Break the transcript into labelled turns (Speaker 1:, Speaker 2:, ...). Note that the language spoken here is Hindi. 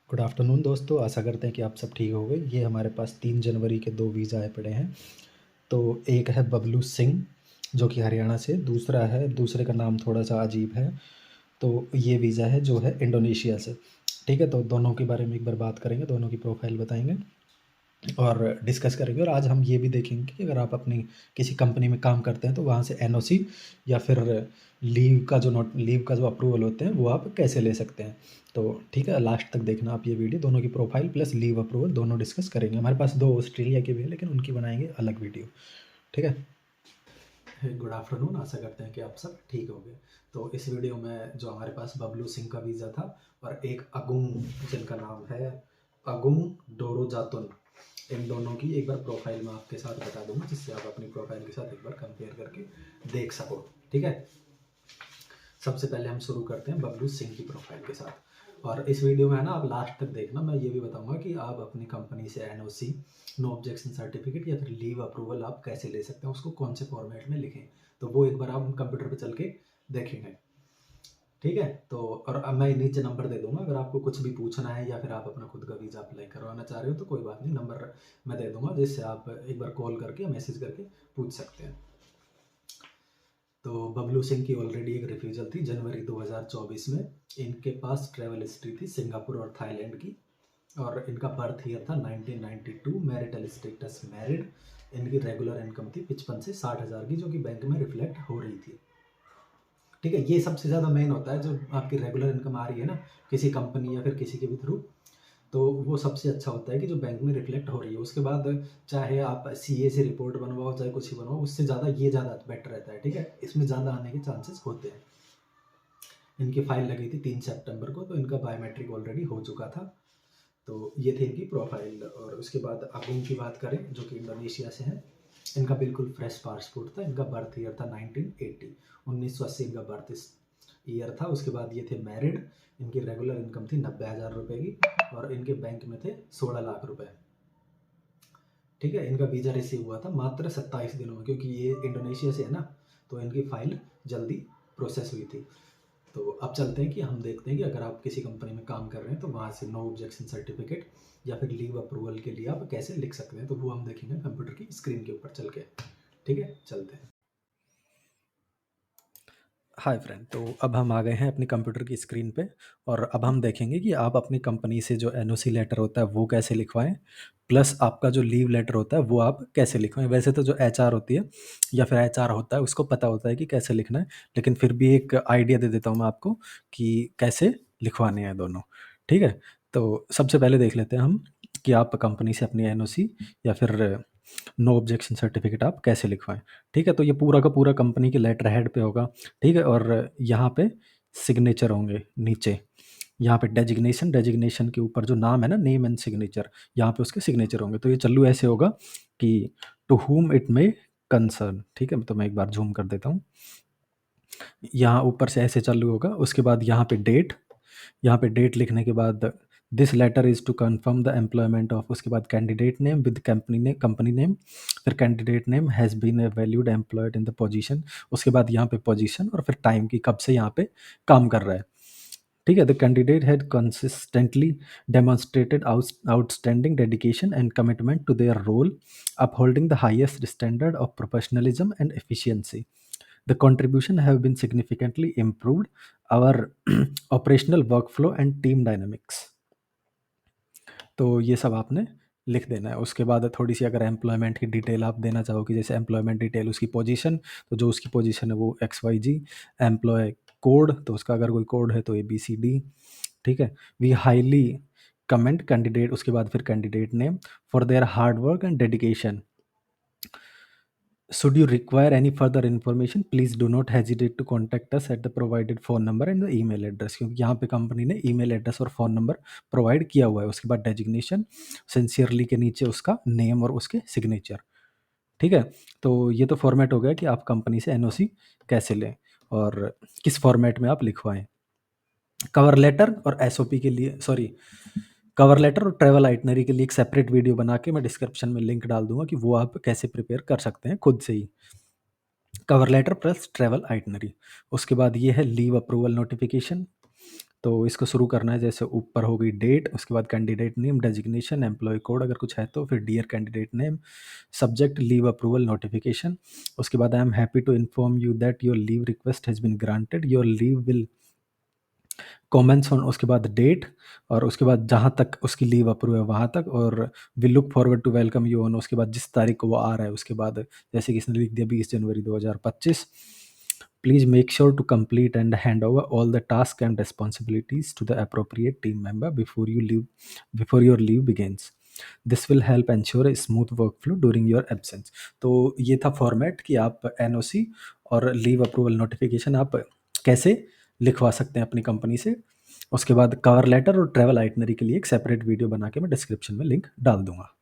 Speaker 1: गुड आफ्टरनून दोस्तों, आशा करते हैं कि आप सब ठीक हो गए। ये हमारे पास 3 जनवरी के 2 वीज़ा आए पड़े हैं। तो एक है बबलू सिंह जो कि हरियाणा से, दूसरे का नाम थोड़ा-सा अजीब है। तो ये वीज़ा है जो है इंडोनेशिया से। ठीक है, तो दोनों के बारे में एक बार बात करेंगे, दोनों की प्रोफ़ाइल बताएँगे और डिस्कस करेंगे। और आज हम ये भी देखेंगे कि अगर आप अपनी किसी कंपनी में काम करते हैं तो वहाँ से एनओसी या फिर लीव का जो अप्रूवल होते हैं वो आप कैसे ले सकते हैं। तो ठीक है, लास्ट तक देखना आप ये वीडियो। दोनों की प्रोफाइल प्लस लीव अप्रूवल दोनों डिस्कस करेंगे। हमारे पास 2 ऑस्ट्रेलिया के भी हैं, लेकिन उनकी बनाएंगे अलग वीडियो। ठीक है, गुड आफ्टरनून, आशा करते हैं कि आप सब ठीक होंगे। तो इस वीडियो में जो हमारे पास बबलू सिंह का वीज़ा था और एक अगुंग, जिनका नाम है अगुंग डोरो जातुन, इन दोनों की एक बार प्रोफाइल मैं आपके साथ बता दूंगा, जिससे आप अपनी प्रोफाइल के साथ एक बार कंपेयर करके देख सको। ठीक है, सबसे पहले हम शुरू करते हैं बबलू सिंह की प्रोफाइल के साथ। और इस वीडियो में है ना, आप लास्ट तक देखना। मैं ये भी बताऊंगा कि आप अपनी कंपनी से एनओसी, नो ऑब्जेक्शन सर्टिफिकेट या फिर लीव अप्रूवल आप कैसे ले सकते हैं, उसको कौन से फॉर्मेट में लिखें। तो वो एक बार आप कंप्यूटर पे चल के देखेंगे। ठीक है, तो और अब मैं नीचे नंबर दे दूंगा, अगर आपको कुछ भी पूछना है या फिर आप अपना खुद का वीज़ा अप्लाई करवाना चाह रहे हो तो कोई बात नहीं, नंबर मैं दे दूंगा, जिससे आप एक बार कॉल करके मैसेज करके पूछ सकते हैं। तो बबलू सिंह की ऑलरेडी एक रिफ्यूजल थी जनवरी 2024 में। इनके पास ट्रैवल हिस्ट्री थी सिंगापुर और थाईलैंड की, और इनका बर्थ ईयर था 1992। Marital status married. इनकी रेगुलर इनकम थी 55 से 60 हज़ार की, जो कि बैंक में रिफ्लेक्ट हो रही थी। ठीक है, ये सबसे ज़्यादा मेन होता है, जो आपकी रेगुलर इनकम आ रही है ना किसी कंपनी या फिर किसी के भी थ्रू, तो वो सबसे अच्छा होता है कि जो बैंक में रिफ्लेक्ट हो रही है। उसके बाद चाहे आप सीए से रिपोर्ट बनवाओ, चाहे कुछ ही बनवाओ, उससे ज़्यादा ये ज़्यादा बेटर रहता है। ठीक है, इसमें ज़्यादा आने के चांसेस होते हैं। इनकी फाइल लगी थी 3 सितंबर को, तो इनका बायोमेट्रिक ऑलरेडी हो चुका था। तो ये थी इनकी प्रोफाइल। और उसके बाद अगुन की बात करें, जो कि इंडोनेशिया से हैं। इनका बिल्कुल फ्रेश पासपोर्ट था। इनका बर्थ ईयर था 1980, 1980 इनका बर्थ ईयर था। उसके बाद ये थे मैरिड। इनकी रेगुलर इनकम थी 90,000 रुपये की, और इनके बैंक में थे 16 लाख रुपए। ठीक है, इनका वीज़ा रिसीव हुआ था मात्र 27 दिनों में, क्योंकि ये इंडोनेशिया से है ना, तो इनकी फ़ाइल जल्दी प्रोसेस हुई थी। तो अब चलते हैं कि हम देखते हैं कि अगर आप किसी कंपनी में काम कर रहे हैं तो वहाँ से नो ऑब्जेक्शन सर्टिफिकेट या फिर लीव अप्रूवल के लिए आप कैसे लिख सकते हैं। तो वो हम देखेंगे कंप्यूटर की स्क्रीन के ऊपर चल के। ठीक है, चलते हैं। हाय फ्रेंड, तो अब हम आ गए हैं अपनी कंप्यूटर की स्क्रीन पे। और अब हम देखेंगे कि आप अपनी कंपनी से जो एनओसी लेटर होता है वो कैसे लिखवाएं, प्लस आपका जो लीव लेटर होता है वो आप कैसे लिखवाएं। वैसे तो जो एचआर होती है या फिर एचआर होता है उसको पता होता है कि कैसे लिखना है, लेकिन फिर भी एक आइडिया दे देता हूँ मैं आपको कि कैसे लिखवाने हैं दोनों। ठीक है, तो सबसे पहले देख लेते हैं हम कि आप कंपनी से अपनी एनओसी या फिर नो ऑब्जेक्शन सर्टिफिकेट आप कैसे लिखवाएं। ठीक है, तो ये पूरा का पूरा कंपनी के लेटर हेड पे होगा। ठीक है, और यहाँ पे सिग्नेचर होंगे नीचे। यहाँ पे डेजिग्नेशन, डेजिग्नेशन के ऊपर जो नाम है ना, नेम एंड सिग्नेचर, यहाँ पे उसके सिग्नेचर होंगे। तो ये चल्लू ऐसे होगा कि to whom it may concern. ठीक है, तो मैं एक बार जूम कर देता हूँ। यहाँ ऊपर से ऐसे चालू होगा। उसके बाद यहाँ पे डेट, यहाँ पे डेट लिखने के बाद this letter is to confirm the employment of, उसके बाद candidate name with company name, फिर candidate name has been a valued employed in the position. उसके बाद यहाँ पे पोजीशन और फिर टाइम की, कब से यहाँ पे काम कर रहा है। ठीक है, the candidate had consistently demonstrated outstanding dedication and commitment to their role, upholding the highest standard of professionalism and efficiency. The contribution have been significantly improved our operational workflow and team dynamics. तो ये सब आपने लिख देना है। उसके बाद थोड़ी सी अगर एम्प्लॉयमेंट की डिटेल आप देना चाहो कि जैसे एम्प्लॉयमेंट डिटेल, उसकी पोजीशन, तो जो उसकी पोजीशन है वो XYZ। एम्प्लॉय कोड, तो उसका अगर कोई कोड है तो ABCD। ठीक है, वी हाईली कमेंट कैंडिडेट, उसके बाद फिर candidate name for their hard work and dedication. Should you require any further information, please do not hesitate to contact us at the provided phone number and the email address. क्योंकि यहाँ पे कंपनी ने ईमेल एड्रेस और फ़ोन नंबर प्रोवाइड किया हुआ है। उसके बाद डेजिग्नेशन, सिंसियरली के नीचे उसका नेम और उसके सिग्नेचर। ठीक है, तो ये तो फॉर्मेट हो गया कि आप कंपनी से एनओसी कैसे लें और किस फॉर्मेट में आप लिखवाएं। कवर लेटर और एसओपी के लिए, सॉरी, कवर लेटर और ट्रैवल आइटनरी के लिए एक सेपरेट वीडियो बना के मैं डिस्क्रिप्शन में लिंक डाल दूंगा कि वो आप कैसे प्रिपेयर कर सकते हैं खुद से ही। Cover letter plus travel itinerary. उसके बाद ये है लीव अप्रूवल नोटिफिकेशन। तो इसको शुरू करना है, जैसे ऊपर हो गई डेट, उसके बाद candidate name, designation, employ code अगर कुछ है तो, फिर dear candidate name, subject leave approval notification. उसके बाद I am happy to inform you that your leave request has been granted, your leave will commence on, उसके बाद डेट, और उसके बाद जहाँ तक उसकी लीव अप्रूव है वहाँ तक, और we look forward to welcome you on, उसके बाद जिस तारीख को वो आ रहा है उसके बाद, जैसे कि इसने लिख दिया 20 जनवरी 2025। Please make sure to complete and hand over all the task and responsibilities to the appropriate team member before your leave begins. This will help ensure a smooth work flow during your absence. तो ये था फॉर्मेट कि आप एनओसी और लीव अप्रूवल नोटिफिकेशन आप कैसे लिखवा सकते हैं अपनी कंपनी से। उसके बाद कवर लेटर और ट्रैवल आइटनरी के लिए एक सेपरेट वीडियो बना के मैं डिस्क्रिप्शन में लिंक डाल दूंगा।